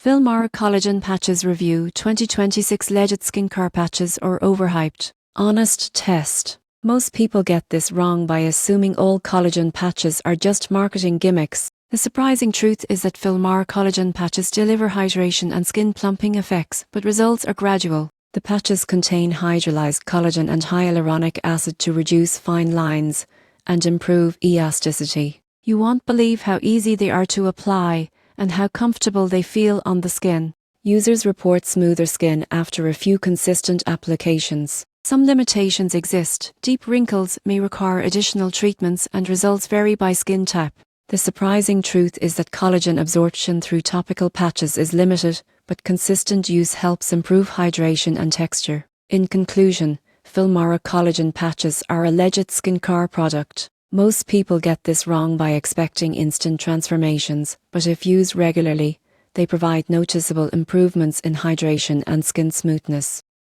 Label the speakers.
Speaker 1: Filmora Collagen Patches Review 2026 Legit Skincare Patches or Overhyped. Honest test. Most people get this wrong by assuming all collagen patches are just marketing gimmicks. The surprising truth is that Filmora collagen patches deliver hydration and skin plumping effects, but results are gradual. The patches contain hydrolyzed collagen and hyaluronic acid to reduce fine lines and improve elasticity. You won't believe how easy they are to apply and how comfortable they feel on the skin. Users report smoother skin after a few consistent applications. Some limitations exist. Deep wrinkles may require additional treatments and results vary by skin type. The surprising truth is that collagen absorption through topical patches is limited, but consistent use helps improve hydration and texture. In conclusion, Filmora collagen patches are a legit skincare product. Most people get this wrong by expecting instant transformations, but if used regularly, they provide noticeable improvements in hydration and skin smoothness.